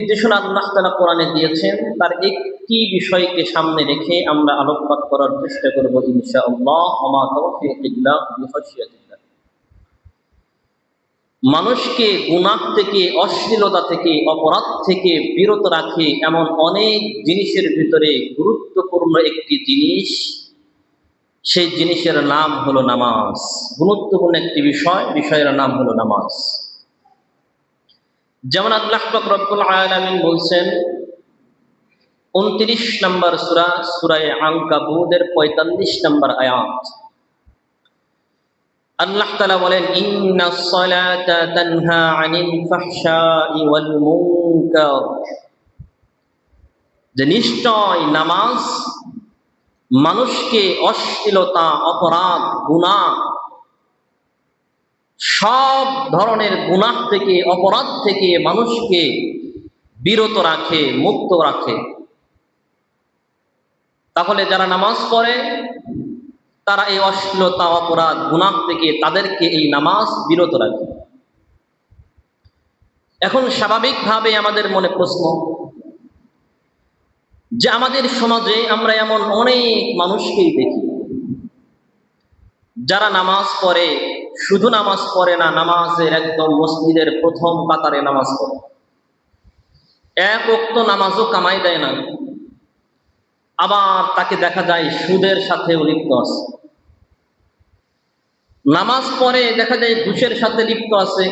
নির্দেশনা আল্লাহ তাআলা কোরআনে দিয়েছেন, তার একটি বিষয়কে সামনে রেখে আমরা আলোকপাত করার চেষ্টা করব ইনশাআল্লাহ। ওমা তাওফীকি ইল্লা বিখাশিয়াতিল্লাহ। মানুষকে গুনাহ থেকে, অশ্লীলতা থেকে, অপরাধ থেকে বিরত রাখে এমন অনেক জিনিসের ভিতরে গুরুত্বপূর্ণ একটি জিনিস, সেই জিনিসের নাম হলো নামাজ। গুরুত্বপূর্ণ একটি বিষয়ের নাম হলো নামাজ। যেমন আল্লাহ পাক রব্বুল আলামিন বলছেন 29 নম্বর সূরা, সূরা আনকাবুতের 45 নম্বর আয়াত। আল্লাহ তাআলা বলেন, ইন্নাস সালাতা তানহা আনিল ফাহশাই ওয়াল মুনকার, যে নিশ্চয় নামাজ মানুষকে অশ্লীলতা, অপরাধ, গুনাহ, সব ধরনের গুনাহ থেকে, অপরাধ থেকে মানুষকে বিরত রাখে, মুক্ত রাখে। তাহলে যারা নামাজ পড়ে তারা এই অশ্লীলতা, অপরাধ, গুনাহ থেকে তাদেরকে এই নামাজ বিরত রাখে। এখন স্বাভাবিকভাবে আমাদের মনে প্রশ্ন যে আমাদের সমাজে আমরা এমন অনেক মানুষকেই দেখি যারা নামাজ পড়ে, শুধু নামাজ পড়ে না, নামাজের একদম মসজিদের প্রথম কাতারে নামাজ পড়ে, এক ওয়াক্ত নামাজও কামাই দেয় না, আবার তাকে দেখা যায় সুদের সাথেও লিপ্ত আছে। নামাজ পড়ে দেখা যায় ঘুষের সাথে লিপ্ত আছে।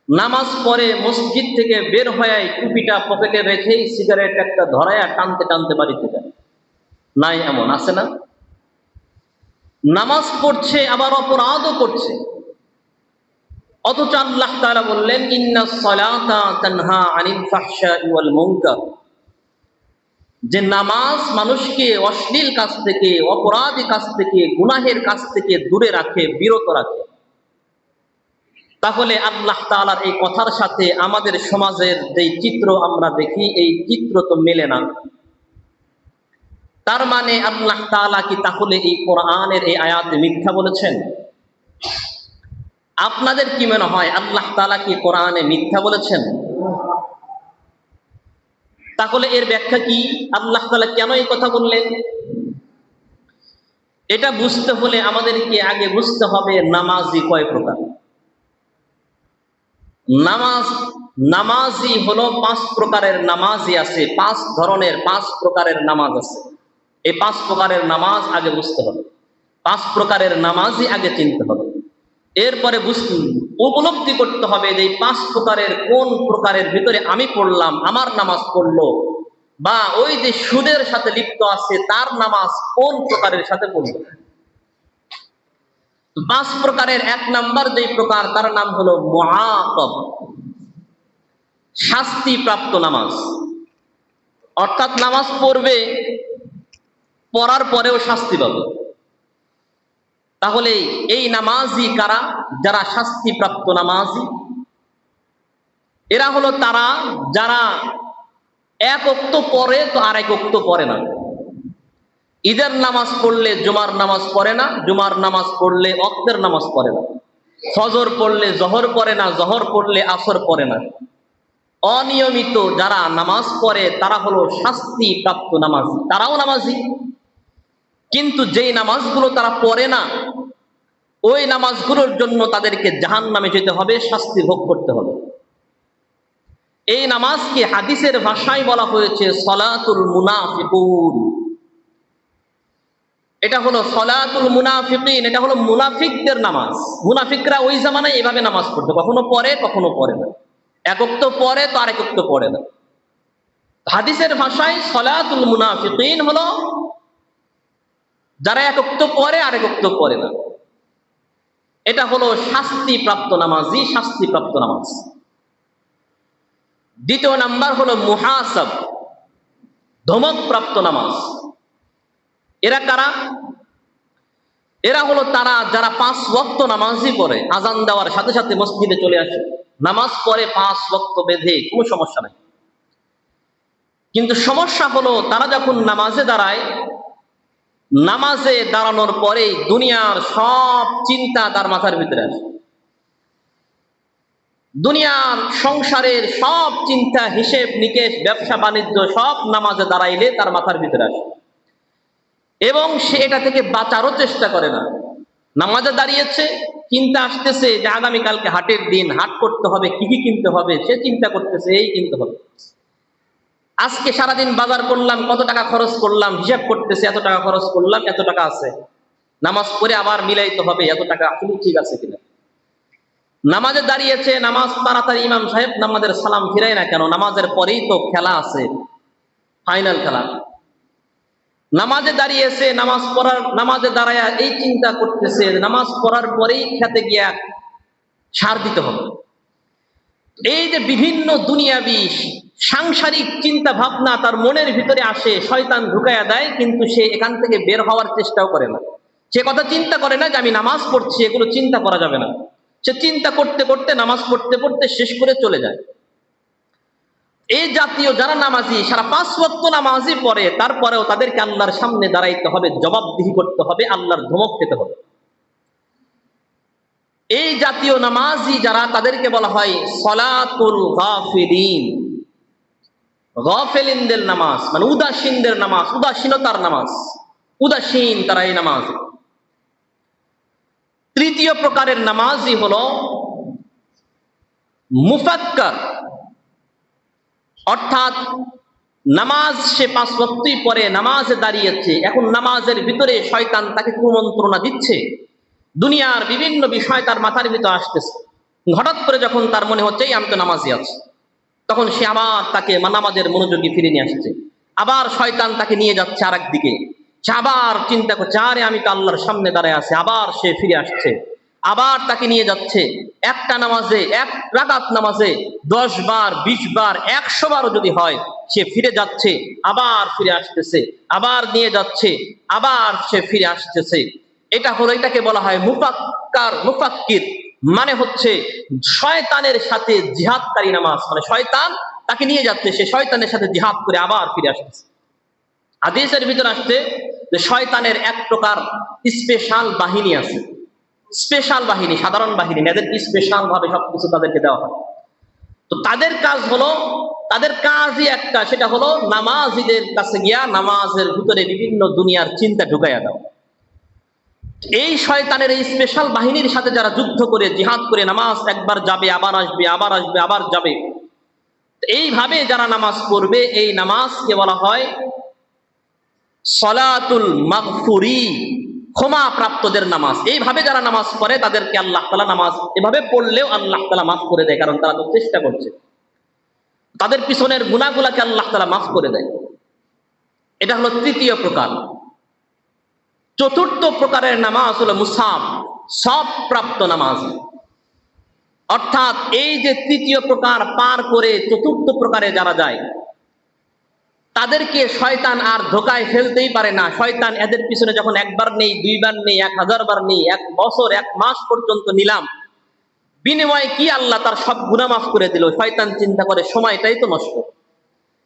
নামাজ পড়ে মসজিদ থেকে বের হয়ে টুপিটা পকেটে রেখেই সিগারেট একটা ধরায়া টানতে টানতে বাড়িতে যায়। নাই এমন আছে না? নামাজ পড়ছে আবার অপরাধও করছে। অথচ আল্লাহ তাআলা বললেন, ইন্নাস সালাতা তানহা আনিল ফাহশাই ওয়াল মুনকার, যে নামাজ মানুষকে অশ্লীল কাজ থেকে, অপরাধী কাজ থেকে, গুনাহের কাজ থেকে দূরে রাখে, বিরত রাখে। তাহলে আল্লাহ তাআলার এই কথার সাথে আমাদের সমাজের যে চিত্র আমরা দেখি, এই চিত্র তো মেলে না। তার মানে আল্লাহ তাআলা কি তাহলে এই কোরআনের এই আয়াতে মিথ্যা বলেছেন? আপনাদের কি মনে হয় আল্লাহ তাআলা কি কোরআনে মিথ্যা বলেছেন? তাহলে এর ব্যাখ্যা কি? আল্লাহ তাআলা কেন এই কথা বললেন? এটা বুঝতে হলে আমাদেরকে আগে বুঝতে হবে নামাজি কয় প্রকার। নামাজি হলো 5 প্রকারের নামাজি আছে, 5 ধরনের, 5 প্রকারের নামাজ আছে। এই 5 প্রকারের নামাজ আগে বুঝতে হবে, 5 প্রকারের নামাজি আগে চিনতে হবে। এরপরে উপলব্ধি করতে হবে যে এই 5 প্রকারের কোন প্রকারের ভিতরে আমি পড়লাম, আমার নামাজ পড়লো, বা ওই যে সুদের সাথে লিপ্ত আছে তার নামাজ কোন প্রকারের সাথে পড়লো। 5 প্রকারের 1 নাম্বার যে প্রকার, তার নাম হলো মুআকাব, শাস্তি প্রাপ্ত নামাজ। অর্থাৎ নামাজ পড়বে, পড়ার পরেও শাস্তি পাবে। তাহলে এই নামাজি কারা? যারা শাস্তি প্রাপ্ত নামাজি। এরা হলো তারা যারা এক ওয়াক্ত পড়ে তো আরেক ওয়াক্ত পড়ে না। ঈদের নামাজ পড়লে জুমার নামাজ পড়ে না, জুমার নামাজ পড়লে ওয়াক্তের নামাজ পড়ে না, ফজর পড়লে জোহর পড়ে না, জোহর পড়লে আসর পড়ে না। অনিয়মিত যারা নামাজ পড়ে তারা হলো শাস্তি প্রাপ্ত নামাজি। তারাও নামাজি, কিন্তু যেই নামাজগুলো তারা পড়ে না, ওই নামাজগুলোর জন্য তাদেরকে জাহান্নামে যেতে হবে, শাস্তি ভোগ করতে হবে। এই নামাজকে হাদিসের ভাষায় বলা হয়েছে সলাতুল মুনাফিকুন। এটা হলো সলাতুল মুনাফিকিন, এটা হলো মুনাফিকদের নামাজ। মুনাফিকরা ওই জামানায় এভাবে নামাজ পড়তো, কখনো পড়ে কখনো পড়ে না, এক ওয়াক্ত পড়ে তো আরেক ওয়াক্ত পড়ে না। হাদিসের ভাষায় সলাতুল মুনাফিকিন হলো যারা এক ওয়াক্ত পড়ে আরেক ওয়াক্ত পড়ে না। এটা হলো শাস্তি প্রাপ্ত নামাজি, শাস্তি প্রাপ্ত নামাজ। দ্বিতীয় নাম্বার হলো মুহাসাব, ধমক প্রাপ্ত নামাজ। এরা কারা? এরা হলো তারা যারা 5 ওয়াক্ত নামাজই পড়ে, আজান দেওয়ার সাথে সাথে মসজিদে চলে আসে, নামাজ পড়ে 5 ওয়াক্ত বেঁধে, কোনো সমস্যা নাই। কিন্তু সমস্যা হলো তারা যখন নামাজে দাঁড়ায়, নামাজে দাঁড়ানোর পরেই দুনিয়ার সব চিন্তা তার মাথার ভিতরে আসে। দুনিয়ার সংসারের সব চিন্তা, হিসেব নিকেশ, ব্যবসা বাণিজ্য সব নামাজে দাঁড়াইলে তার মাথার ভিতরে আসে, এবং সে এটা থেকে বাঁচারও চেষ্টা করে না। নামাজে দাঁড়িয়েছে, চিন্তা আসতেছে যে আগামীকালকে হাটের দিন, হাট করতে হবে, কি কি কিনতে হবে, সে চিন্তা করতেছে এই কিনতে হবে। আজকে সারাদিন বাজার করলাম, কত টাকা খরচ করলাম, হিসাব করতেছে, এত টাকা খরচ করলাম, এত টাকা আছে, নামাজ পড়ে আবার মিলাইতে হবে এত টাকা আসলে ঠিক আছে কিনা। নামাজে দাঁড়িয়েছে, নামাজ তাড়াতাড়ি ইমাম সাহেব নামাজের সালাম ফিরায় না কেন, নামাজের পরেই তো খেলা আছে, ফাইনাল খেলা। নামাজে দাঁড়িয়েছে, নামাজে দাঁড়ায় এই চিন্তা করতেছে নামাজ পড়ার পরেই খেতে গিয়া সার দিতে হবে। এই যে বিভিন্ন দুনিয়াবি সাংসারিক চিন্তা ভাবনা তার মনের ভিতরে আসে, শয়তান ঢুকাইয়া দেয়, কিন্তু সে এখান থেকে বের হওয়ার চেষ্টাও করে না। সে কথা চিন্তা করে না যে আমি নামাজ পড়ছি, এগুলো চিন্তা করা যাবে না। সে চিন্তা করতে করতে, নামাজ পড়তে পড়তে শেষ করে চলে যায়। এই জাতীয় যারা নামাজি, সারা 5 ওয়াক্ত নামাজি পড়ে, তারপরেও তাদেরকে আল্লাহর সামনে দাঁড়াইতে হবে, জবাবদিহি করতে হবে, আল্লাহর ধমক খেতে হবে। এই জাতীয় নামাজি যারা, তাদেরকে বলা হয় সলাতুল গাফিলিন। গাফিলিনদের নামাজ মানে উদাসীনদের নামাজ, উদাসীনতার নামাজ, উদাসীন তারা এই নামাজ। তৃতীয় প্রকারের নামাজি হলো মুফাক্কার, অর্থাৎ নামাজ সে 5 ওয়াক্তই পড়ে, নামাজে দাঁড়িয়েছে, এখন নামাজের ভিতরে শয়তান তাকে কুমন্ত্রণা দিচ্ছে, দুনিয়ার বিভিন্ন বিষয় তার মাথার ভিতরে আসতেছে। হঠাৎ করে যখন তার মনে হচ্ছে আমি তো নামাজে আছি, তখন সে আবার তাকে নামাজের মনোযোগী ফিরে নিয়ে আসছে। আবার শয়তান তাকে নিয়ে যাচ্ছে আরেক দিকে, সে আবার চিন্তা করছে আরে আমি তো আল্লাহর সামনে দাঁড়ায় আছি, আবার সে ফিরে আসছে, আবার তাকে নিয়ে যাচ্ছে। একটা নামাজে, এক রাকাত নামাজে 10 বার, 20 বার, 100 বারও যদি হয়, সে ফিরে যাচ্ছে, আবার ফিরে আসতেছে, আবার নিয়ে যাচ্ছে, আবার সে ফিরে আসতেছে। এটাকে বলা হয় মুফাক্কির, মানে হচ্ছে শয়তানের সাথে জিহাদকারী নামাজ। মানে শয়তান তাকে নিয়ে যাচ্ছে, সে শয়তানের সাথে জিহাদ করে আবার ফিরে আসতেছে। হাদিসের ভিতর আসছে যে শয়তানের এক প্রকার স্পেশাল বাহিনী আছে, স্পেশাল বাহিনী, সাধারণ বাহিনী না, এদেরকে স্পেশাল ভাবে সবকিছু তাদেরকে দেওয়া হয়। তো তাদের কাজ হলো, তাদের কাজই একটা, সেটা হলো নামাজিদের কাছে গিয়া নামাজের ভিতরে বিভিন্ন দুনিয়ার চিন্তা ঢুকাইয়া দাও। এই শয়তানের এই স্পেশাল বাহিনীর সাথে যারা যুদ্ধ করে, জিহাদ করে, নামাজ একবার যাবে, আবার আসবে, আবার আসবে, আবার যাবে, এইভাবে যারা নামাজ পড়বে, এই নামাজকে বলা হয় সলাতুল মাগফুরি, ক্ষমা প্রাপ্তদের নামাজ। এইভাবে যারা নামাজ পড়ে তাদেরকে আল্লাহ তাআলা, নামাজ এভাবে পড়লেও আল্লাহ তাআলা মাফ করে দেয়, কারণ তারা তো চেষ্টা করছে, তাদের পিছনের গুনাহগুলোকে আল্লাহ তাআলা মাফ করে দেয়। এটা হলো তৃতীয় প্রকার। চতুর্থ প্রকারের নামাজ হলো মুসাব, সব প্রাপ্ত নামাজ। অর্থাৎ এই যে তৃতীয় প্রকার পার করে চতুর্থ প্রকারে যারা যায়, তাদেরকে শয়তান আর ধোকায় ফেলতেই পারে না। শয়তান এদের পিছনে যখন একবার নেই, 2 বার নেই, 1000 বার নেই, 1 বছর 1 মাস পর্যন্ত নিলাম, বিনিময়ে কি আল্লাহ তার সব গুনাহ মাফ করে দিল। শয়তান চিন্তা করে সময়টাই তো নষ্ট,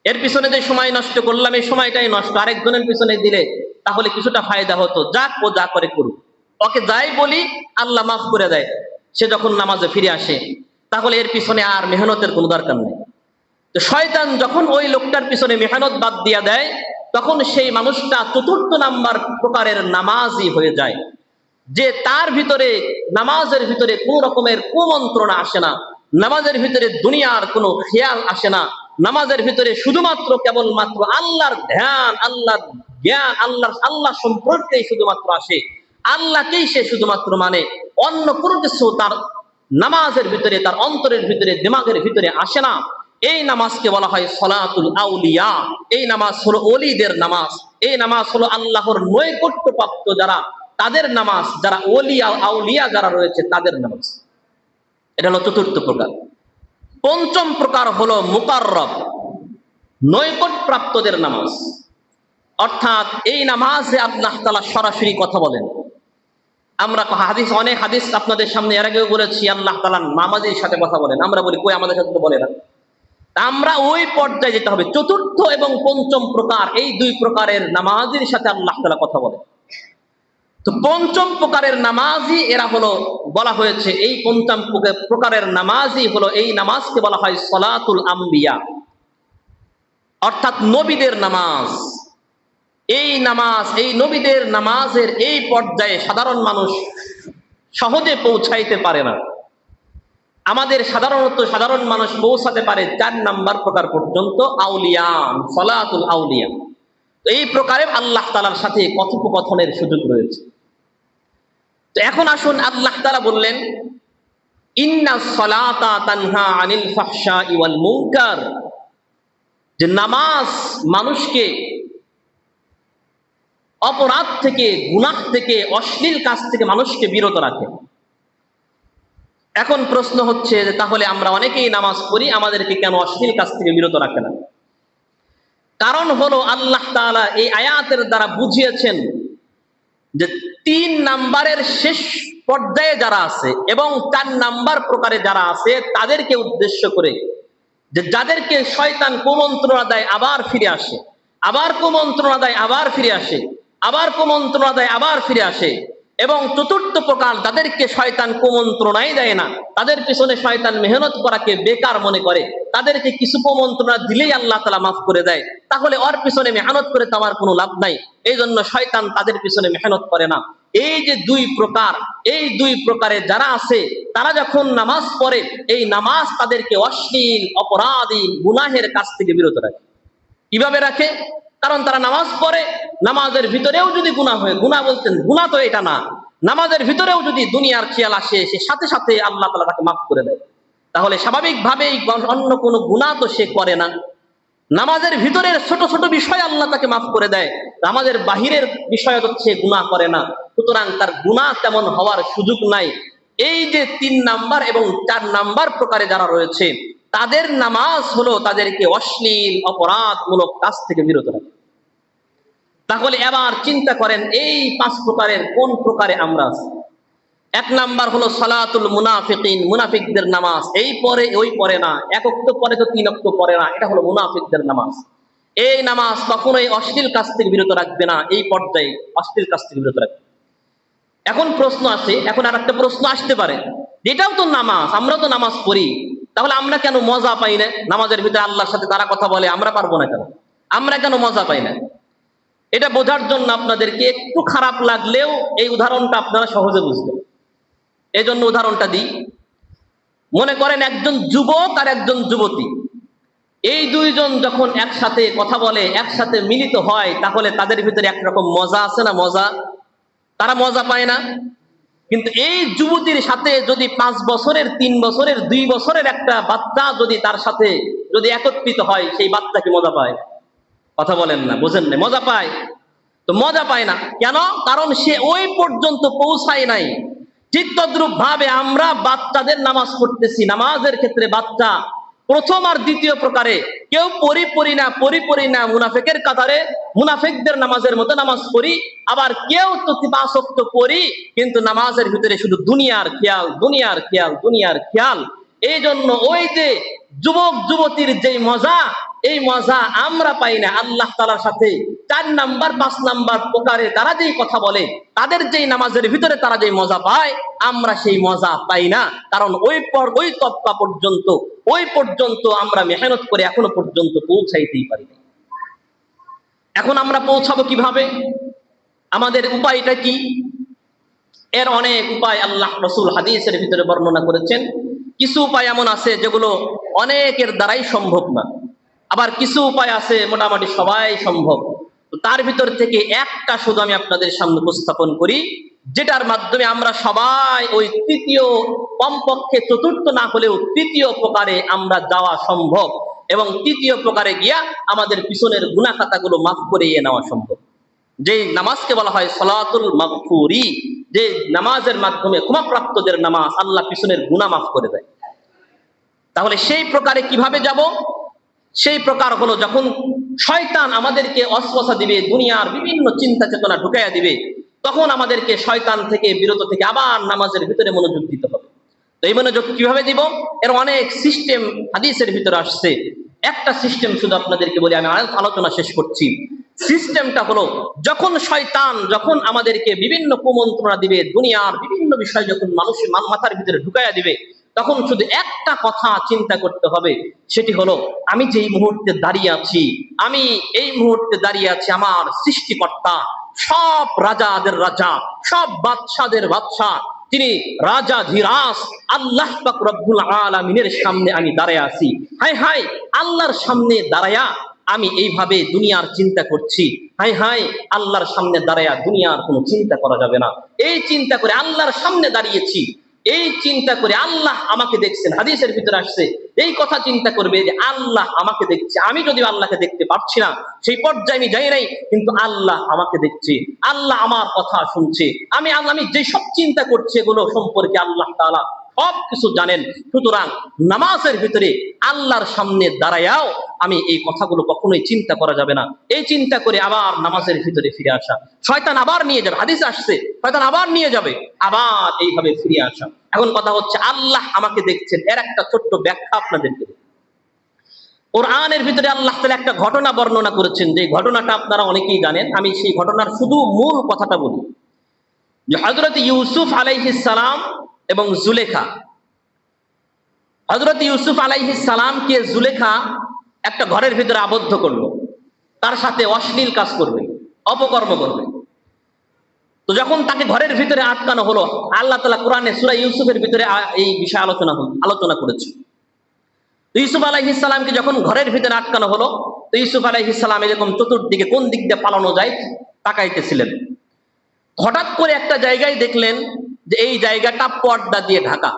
এর পিছনে যে সময় নষ্ট করলাম, এই সময়টাই নষ্ট, আরেকজনের পিছনে দিলে তাহলে কিছুটা ফায়দা হতো, যাক ও যা করে করুক, ওকে যাই বলি আল্লাহ মাফ করে দেয়। সে যখন নামাজে ফিরে আসে, তাহলে এর পিছনে আর মেহনতের কোনো দরকার নেই। তো শয়তান যখন ওই লোকটার পিছনে মেহনত বাদ দিয়া দেয়, তখন সেই মানুষটা চতুর্থ নাম্বার প্রকারের নামাজি হয়ে যায়, যে তার ভিতরে, নামাজের ভিতরে কোন রকমের কুমন্ত্রণা আসে না, নামাজের ভিতরে দুনিয়ার কোনো খেয়াল আসে না, নামাজের ভিতরে শুধুমাত্র কেবলমাত্র আল্লাহর ধ্যান, আল্লাহর জ্ঞান, আল্লাহ সম্পর্কেই শুধুমাত্র আসে, আল্লাহকেই সে শুধুমাত্র মানে, অন্য কোনো কিছু তার নামাজের ভিতরে, তার অন্তরের ভিতরে, দিমাগের ভিতরে আসে না। এই নামাজকে বলা হয় সলাতুল আউলিয়া। এই নামাজ হলো ওলিদের নামাজ, এই নামাজ হলো আল্লাহর নৈকট্যপ্রাপ্ত যারা, তাদের নামাজ, যারা ওলিয়া আউলিয়া যারা রয়েছে তাদের নামাজ। এটা হলো চতুর্থ প্রকার। পঞ্চম প্রকার হলো মুকাররব, নৈকট প্রাপ্তদের নামাজ। অর্থাৎ এই নামাজে আল্লাহ তাআলা সরাসরি কথা বলেন। আমরা অনেক হাদিস আপনাদের সামনে এর আগেও বলেছি, আল্লাহ তাআলা নামাজের সাথে কথা বলেন। আমরা বলি কই, আমাদের সাথে তো বলে না। আমরা ওই পর্যায়ে যেতে হবে। চতুর্থ এবং পঞ্চম প্রকার, এই 2 প্রকারের নামাজের সাথে আল্লাহ তাআলা কথা বলেন। তো পঞ্চম প্রকারের নামাজি এরা হলো বলা হয়েছে এই পঞ্চম প্রকারের নামাজই হলো, এই নামাজকে বলা হয় সলাতুল আম্বিয়া, অর্থাৎ নবীদের নামাজ। এই নামাজ, এই নবীদের নামাজের এই পর্যায়ে সাধারণ মানুষ সহজে পৌঁছাইতে পারে না। আমাদের সাধারণ মানুষ পৌঁছাতে পারে 4 নাম্বার প্রকার পর্যন্ত, আউলিয়া, সলাতুল আউলিয়া। তো এই প্রকারে আল্লাহ তাআলার সাথে কথোপকথনের সুযোগ রয়েছে। তো এখন আসুন, আল্লাহ তাআলা বললেন ইন্নাস সালাতা তানহা আনিল ফাহশাই ওয়াল মুনকার, যে নামাজ মানুষকে অপরাধ থেকে, গুনাহ থেকে, অশ্লীল কাজ থেকে মানুষকে বিরত রাখে। এখন প্রশ্ন হচ্ছে যে তাহলে আমরা অনেকেই নামাজ পড়ি, আমাদেরকে কেন অশ্লীল কাজ থেকে বিরত রাখে না? কারণ হলো আল্লাহ তাআলা এই আয়াতের দ্বারা বুঝিয়েছেন যে 3 নাম্বারের শেষ পর্যায়ে যারা আছে এবং 4 নাম্বার প্রকারে যারা আছে তাদেরকে উদ্দেশ্য করে, যে যাদেরকে শয়তান কুমন্ত্রণা দেয় আবার ফিরে আসে, আবার কুমন্ত্রণা দেয় আবার ফিরে আসে, আবার কুমন্ত্রণা দেয় আবার ফিরে আসে, এবং চতুর্থ প্রকার যাদেরকে শয়তান কুমন্ত্রণাই দেয় না, তাদের পিছনে শয়তান মেহনত করাকে বেকার মনে করে, তাদেরকে কিছু কুমন্ত্রণা দিলেই আল্লাহ তাআলা মাফ করে দেয়, তাহলে ওর পিছনে মেহনত করে তো আমার কোনো লাভ নাই, এই জন্য শয়তান তাদের পিছনে মেহনত করে না। এই যে 2 প্রকার, এই 2 প্রকারে যারা আছে তারা যখন নামাজ পড়ে, এই নামাজ তাদেরকে অশ্লীল, অপরাধী, গুনাহের কাছ থেকে বিরত রাখে। কিভাবে রাখে? কারণ তারা নামাজ পড়ে, নামাজের ভিতরেও যদি গুনাহ হয়, গুনাহ বলতেন গুনাহ তো এটা না, নামাজের ভিতরেও যদি দুনিয়ার খেয়াল আসে, সে সাথে সাথে আল্লাহ তাআলা তাকে মাফ করে দেয়। তাহলে স্বাভাবিকভাবেই অন্য কোনো গুনাহ তো সে করে না, নামাজের ভিতরের ছোট ছোট বিষয় আল্লাহ তাকে মাফ করে দেয়, নামাজের বাহিরের বিষয় হচ্ছে গুনাহ করে না, সুতরাং তার গুনাহ তেমন হওয়ার সুযোগ নাই। এই যে 3 নাম্বার এবং 4 নাম্বার প্রকারে যারা রয়েছে, তাদের নামাজ হলো তাদেরকে অশ্লীল, অপরাধমূলক কাজ থেকে বিরত রাখে। তাহলে এবার চিন্তা করেন এই 5 প্রকারের কোন প্রকারে আমরা আছি। 1 নাম্বার হলো সালাতুল মুনাফিকিন, মুনাফিকদের নামাজ। এই পরে ওই পরে না, 1 ওয়াক্ত পরে তো 3 ওয়াক্ত পরে না, এটা হলো মুনাফিকদের নামাজ। এই নামাজ কখনোই অশ্লীল কাজ থেকে বিরত রাখবে না, এই পর্যায়ে অশ্লীল কাজ থেকে বিরত রাখবে। এখন প্রশ্ন আসে, এখন আরেকটা প্রশ্ন আসতে পারে, এটাও তো নামাজ, আমরা তো নামাজ পড়ি, তাহলে আমরা কেন মজা পাই না? নামাজের ভিতরে আল্লাহর সাথে তারা কথা বলে, আমরা পারবো না কেন? আমরা কেন মজা পাই না? এটা বোঝার জন্য আপনাদেরকে একটু খারাপ লাগলেও এই উদাহরণটা আপনারা সহজে বুঝবেন। এই জন্য উদাহরণটা দিই। মনে করেন একজন যুবক আর একজন যুবতী, এই 2 জন যখন একসাথে কথা বলে, একসাথে মিলিত হয়, তাহলে তাদের ভিতরে একরকম মজা আছে না? মজা, তারা মজা পায় না? কিন্তু এই যুবতীর সাথে যদি 5 বছরের, 3 বছরের, 2 বছরের একটা বাচ্চা যদি তার সাথে যদি একত্রিত হয়, সেই বাচ্চা কি মজা পায়? কথা বলেন না, বোঝেন না? মজা পায়? তো মজা পায় না কেন? কারণ সে ওই পর্যন্ত পৌঁছায় নাই। ঠিক তদ্রূপ ভাবে আমরা বাচ্চাদের নামাজ পড়তেছি, নামাজের ক্ষেত্রে বাচ্চা প্রথম আর দ্বিতীয় প্রকারে কেউ পড়ি না, মুনাফিকের কাতারে মুনাফিকদের নামাজের মতো নামাজ পড়ি, আবার কেউ তো 5 ওয়াক্ত পড়ি, কিন্তু নামাজের ভিতরে শুধু দুনিয়ার খেয়াল, দুনিয়ার খেয়াল, দুনিয়ার খেয়াল। এই জন্য ওই যে যুবক যুবতীর যে মজা, এই মজা আমরা পাই না আল্লাহ তাআলার সাথে। 4 নাম্বার 5 নাম্বার প্রকারে তারা যেই কথা বলে, তাদের যেই নামাজের ভিতরে তারা যেই মজা পায়, আমরা সেই মজা পাই না, কারণ ওই তবকা পর্যন্ত, ওই পর্যন্ত আমরা মেহনত করে এখনো পর্যন্ত পৌঁছাইতেই পারি না। এখন আমরা পৌঁছাবো কিভাবে? আমাদের উপায়টা কি? এর অনেক উপায় আল্লাহ রাসূল হাদিসের ভিতরে বর্ণনা করেছেন। কিছু উপায় এমন আছে যেগুলো অনেকের দ্বারাই সম্ভব না, আবার কিছু উপায় আছে মোটামুটি সবাই সম্ভব। তার ভিতর থেকে একটা শুধু আমি আপনাদের সামনে উপস্থাপন করি, যেটার মাধ্যমে আমরা সবাই ওই তৃতীয়, কমপক্ষে চতুর্থ না হলেও তৃতীয় প্রকারে আমরা যাওয়া সম্ভব, এবং তৃতীয় প্রকারে গিয়া আমাদের পিছনের গুনাহ খাতাগুলো মাফ করিয়ে নেওয়া সম্ভব। যে নামাজকে বলা হয় সালাতুল মাগফুরি, যে নামাজের মাধ্যমে ক্ষমাপ্রাপ্তদের নামাজ, আল্লাহ পিছনের গুনাহ মাফ করে দেয়। তাহলে সেই প্রকারে কিভাবে যাব? সেই প্রকার হলো যখন শয়তান আমাদেরকে অস্বসা দিবে, দুনিয়ার বিভিন্ন চিন্তা চেতনা ঢুকাইয়া দিবে, তখন আমাদেরকে শয়তান থেকে বিরত থেকে আবার নামাজের ভিতরে মনোযোগ দিতে হবে। তো এই মনোযোগ কিভাবে দিব? এর অনেক সিস্টেম হাদিসের ভিতরে আসছে। একটা সিস্টেম শুধু আপনাদেরকে বলি, আমি আলোচনা শেষ করছি। সিস্টেমটা হলো, যখন শয়তান যখন আমাদেরকে বিভিন্ন কুমন্ত্রণা দিবে, দুনিয়ার বিভিন্ন বিষয় যখন মানুষের মাথার ভিতরে ঢুকাইয়া দিবে, তখন শুধু একটা কথা চিন্তা করতে হবে, সেটি হলো আমি যেই মুহূর্তে দাঁড়িয়ে আছি, আমি এই মুহূর্তে দাঁড়িয়ে আছি আমার সৃষ্টিকর্তা, সব রাজাদের রাজা, সব বাদশাদের বাদশা, তিনি রাজা ধীরাজ আল্লাহ পাক রব্বুল আলামিনের সামনে আমি দাঁড়ায় আছি। হায় হায়, আল্লাহর সামনে দাঁড়ায়া আমি এইভাবে দুনিয়ার চিন্তা করছি। হায় হায়, আল্লাহর সামনে দাঁড়ায়া দুনিয়ার কোনো চিন্তা করা যাবে না। এই চিন্তা করে আল্লাহর সামনে দাঁড়িয়েছি, এই চিন্তা করে আল্লাহ আমাকে দেখছেন। হাদিসের ভিতরে আসছে এই কথা চিন্তা করবে যে আল্লাহ আমাকে দেখছে। আমি যদিও আল্লাহকে দেখতে পাচ্ছি না, সেই পর্যায়ে আমি যাই নাই, কিন্তু আল্লাহ আমাকে দেখছে, আল্লাহ আমার কথা শুনছে। আমি যে সব চিন্তা করছি এগুলো সম্পর্কে আল্লাহ তাআলা সবকিছু জানেন। সুতরাং নামাজের ভিতরে আল্লাহর সামনে দাঁড়ায়াও আমি এই কথাগুলো কখনোই চিন্তা করা যাবে না। এই চিন্তা করে আবার নামাজের ভিতরে ফিরে আসা, শয়তান আবার নিয়ে যাবে, হাদিসে আসছে শয়তান আবার নিয়ে যাবে, আবার এইভাবে ফিরে আসা। এখন কথা হচ্ছে আল্লাহ আমাকে দেখছেন, এর একটা ছোট্ট ব্যাখ্যা আপনাদেরকে। কোরআনের ভিতরে আল্লাহ তাআলা একটা ঘটনা বর্ণনা করেছেন, যে ঘটনাটা আপনারা অনেকেই জানেন। আমি সেই ঘটনার শুধু মূল কথাটা বলি, যে হযরত ইউসুফ আলাইহিস সালাম এবং জুলেখা, হযরত ইউসুফ আলাইহিস সালামকে জুলেখা একটা ঘরের ভিতরে আবদ্ধ করলো, তার সাথে অশ্লীল কাজ করবে, অপকর্ম করবে। তো যখন তাকে ঘরের ভিতরে আটকানো হলো, আল্লাহ তাআলা কোরআনে সূরা ইউসুফের ভিতরে এই বিষয়ে আলোচনা করেছে। তো ইউসুফ আলাইহিস সালামকে যখন ঘরের ভিতরে আটকানো হলো, তো ইউসুফ আলাইহিস সালাম এরকম চতুর্দিকে কোন দিক দিয়ে পালানো যায় তাকাইতেছিলেন। হঠাৎ করে একটা জায়গায় দেখলেন যে এই জায়গাটা পর্দা দিয়ে ঢাকা,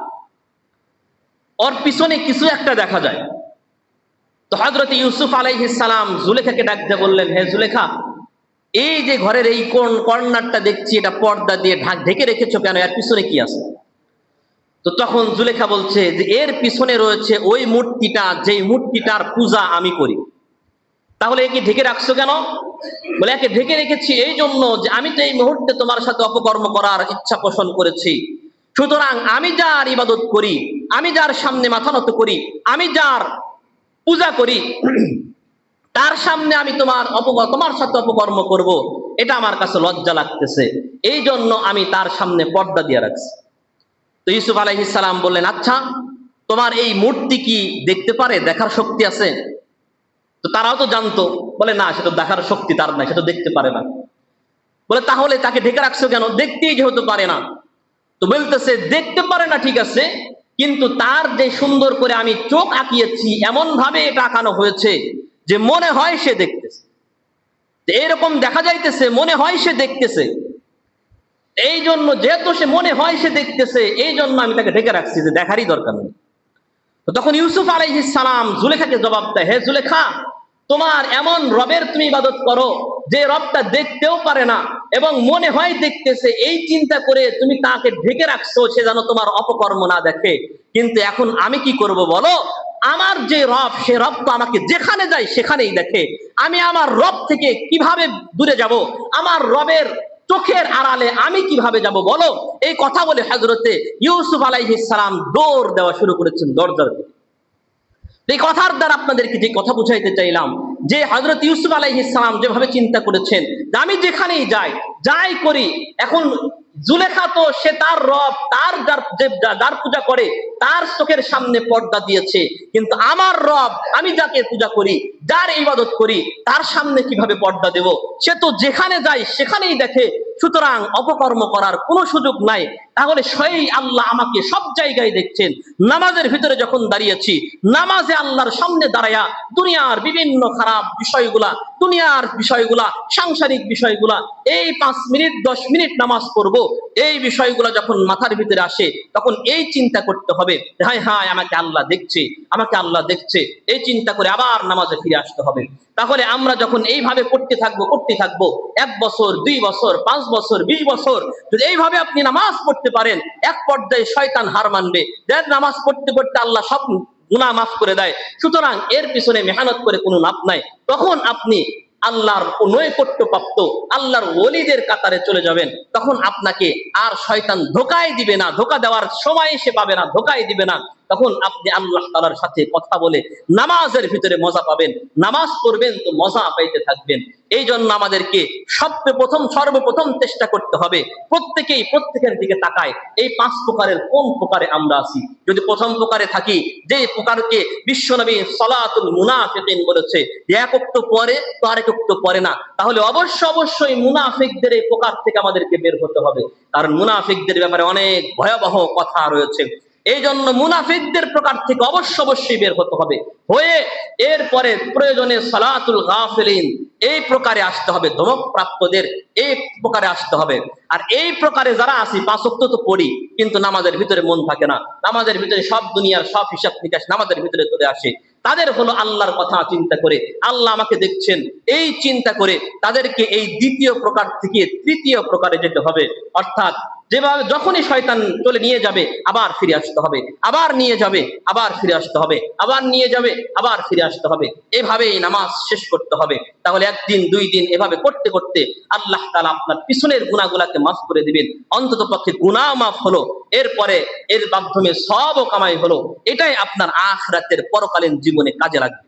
ওর পিছনে কিছু একটা দেখা যায়। তো হযরত ইউসুফ আলাইহিস সালাম জুলেখাকে ডাক দিয়ে বললেন, হে জুলেখা, এই যে ঘরের এই কোন কর্নারটা দেখছি এটা পর্দা দিয়ে ঢেকে রেখেছো কেন, এর পিছনে কি আছে? তো তখন জুলেখা বলছে যে এর পিছনে রয়েছে ওই মূর্তিটা, যেই মূর্তিটার পূজা আমি করি। তাহলে একে ঢেকে রাখছো কেন? বলে একে ঢেকে রেখেছি এই জন্য যে আমি তো এই মুহূর্তে তোমার সাথে অপকর্ম করার ইচ্ছা পোষণ করেছি। সুতরাং আমি যার ইবাদত করি, আমি যার সামনে মাথা নত করি, আমি যার পূজা করি, তার সামনে আমি তোমার সাথে অপকর্ম করব, এটা আমার কাছে লজ্জা লাগতেছে, এই জন্য আমি তার সামনে পর্দা দিয়ে রাখছি। তো ইউসুফ আলাইহিস সালাম বললেন, আচ্ছা তোমার এই মূর্তি কি দেখতে পারে, দেখার শক্তি আছে? তো তারাও তো জানতো, বলে না, সেটা দেখার শক্তি তার নাই, সেটা দেখতে পারে না। বলে তাহলে তাকে ঢেকে রাখছো কেন? দেখতেই যেহেতু পারে না। তো বলতেছে দেখতে পারে না ঠিক আছে, কিন্তু তার যে সুন্দর করে আমি চোখ আঁকিয়েছি, এমন ভাবে এটা আঁকানো হয়েছে যে মনে হয় সে দেখতেছে, এরকম দেখা যাইতেছে মনে হয় সে দেখতেছে। এই জন্য যেহেতু সে মনে হয় সে দেখতেছে, এই জন্য আমি তাকে ঢেকে রাখছি, যে দেখারই দরকার নেই। তো তখন ইউসুফ আলাইহিস সালাম জুলেখাকে জবাব দেয়, হে জুলেখা, তোমার এমন রবের তুমি ইবাদত করো যে রবটা দেখতেও পারে না এবং মনে হয় দেখতেছে, এই চিন্তা করে তুমি তাকে ঢেকে রাখছো সে যেন তোমার অপকর্ম না দেখে। কিন্তু এখন আমি কি করব বলো? আমার যে রব, সে রব তো আমাকে যেখানে যায় সেখানেই দেখে। আমি আমার রব থেকে কিভাবে দূরে যাব? আমার রবের চোখের আড়ালে আমি কিভাবে যাব বলো? এই কথা বলে হযরতে ইউসুফ আলাইহিস সালাম দৌড় দেওয়া শুরু করেছেন দরজার দিকে। এই কথার দ্বারা আপনাদেরকে যে কথা বুঝাইতে চাইলাম, যে হযরত ইউসুফ আলাইহিস সালাম যেভাবে চিন্তা করেছেন যে আমি যেখানেই যাই করি, এখন জুলেখা তো সে তার রব, তার যার পূজা করে তার চোখের সামনে পর্দা দিয়েছে, কিন্তু আমার রব, আমি যাকে পূজা করি, যার ইবাদত করি, তার সামনে কিভাবে পর্দা দেব? সে তো যেখানে যায় সেখানেই দেখে। সুতরাং অপকর্ম করার কোনো সুযোগ নাই। তাহলে সেই আল্লাহ আমাকে সব জায়গায় দেখছেন। নামাজের ভিতরে যখন দাঁড়িয়েছি, নামাজে আল্লাহর সামনে দাঁড়ায়া দুনিয়ার বিভিন্ন খারাপ বিষয়গুলা, দুনিয়ার বিষয়গুলা, সাংসারিক বিষয়গুলা, এই 5 মিনিট 10 মিনিট নামাজ পড়ব, এই বিষয়গুলো যখন মাথার ভিতরে আসে, তখন এই চিন্তা করতে হবে, হায় হায় আমাকে আল্লাহ দেখছে, আমাকে আল্লাহ দেখছে, এই চিন্তা করে আবার নামাজে ফিরে আসতে হবে। তাহলে আমরা যখন এইভাবে করতে থাকবো 1 বছর 2 বছর 5 বছর 20 বছর যদি এইভাবে আপনি নামাজ পড়তে পারেন, এক পর্যায়ে শয়তান হার মানবে। যার নামাজ পড়তে পড়তে আল্লাহ সব গুনাহ মাফ করে দেয়। সুতরাং এর পিছনে মেহনত করে কোনো লাভ নাই। তখন আপনি আল্লাহর নৈকট্য প্রাপ্ত আল্লাহর ওলিদের কাতারে চলে যাবেন। তখন আপনাকে আর শয়তান ধোঁকায় দিবে না, ধোঁকা দেওয়ার সময় সে পাবে না, ধোঁকায় দিবে না। তখন আপনি আল্লাহ তাআলার সাথে কথা বলে নামাজের ভিতরে মজা পাবেন, নামাজ পড়বেন তো মজা পাইতে থাকবেন। এই জন্য আমাদেরকে সর্বপ্রথম চেষ্টা করতে হবে প্রত্যেকের দিকে তাকায় এই 5 প্রকারের কোন প্রকারে আমরা আছি। যদি প্রথম প্রকারে থাকি, যে প্রকারকে বিশ্বনবী সালাতুল মুনাফিকিন বলেছে, যে এক ওয়াক্ত পরে তো আরেক ওয়াক্ত পরে না, তাহলে অবশ্যই মুনাফিকদের এই প্রকার থেকে আমাদেরকে বের হতে হবে। কারণ মুনাফিকদের ব্যাপারে অনেক ভয়াবহ কথা রয়েছে। এই জন্য মুনাফিকদের প্রকার থেকে অবশ্যই বের হতে হবে, হয়ে এরপরে প্রয়োজনে সালাতুল গাফিলিন এই প্রকারে আসতে হবে, ধমক প্রাপ্তদের এই প্রকারে আসতে হবে। আর এই প্রকারে যারা আসি 5 ওয়াক্ত তো পড়ি, কিন্তু নামাজের ভিতরে মন থাকে না, নামাজের ভিতরে সব দুনিয়ার সব হিসাব নিকাশ নামাজের ভিতরে চলে আসে, তাদের হলো আল্লাহর কথা চিন্তা করে, আল্লাহ আমাকে দেখছেন এই চিন্তা করে তাদেরকে এই দ্বিতীয় প্রকার থেকে তৃতীয় প্রকারে যেতে হবে। অর্থাৎ যেভাবে যখনই শয়তান চলে নিয়ে যাবে আবার ফিরে আসতে হবে, আবার নিয়ে যাবে আবার ফিরে আসতে হবে, আবার নিয়ে যাবে আবার ফিরে আসতে হবে, এভাবেই নামাজ শেষ করতে হবে। তাহলে 1 দিন 2 দিন এভাবে করতে করতে আল্লাহ তাআলা আপনার পিছনের গুনাহগুলোকে মাফ করে দিবেন। অন্তত পক্ষে গুনাহ মাফ হলো, এরপরে এর মাধ্যমে সওয়াবও কামাই হলো, এটাই আপনার আখিরাতের পরকালীন জীবনে কাজে লাগবে।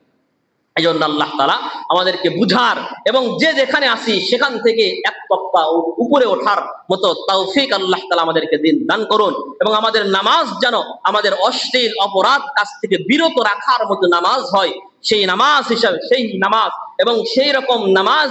এই জন্য আল্লাহ তাআলা আমাদেরকে বুঝার এবং যে যেখানে আসি সেখান থেকে এক পা উপরে ওঠার মতো তৌফিক আল্লাহ তাআলা আমাদেরকে দান করুন, এবং আমাদের নামাজ যেন আমাদের অশ্লীল অপরাধ কাজ থেকে বিরত রাখার মতো নামাজ হয়, সেই নামাজ হিসাবে সেই নামাজ এবং সেই রকম নামাজ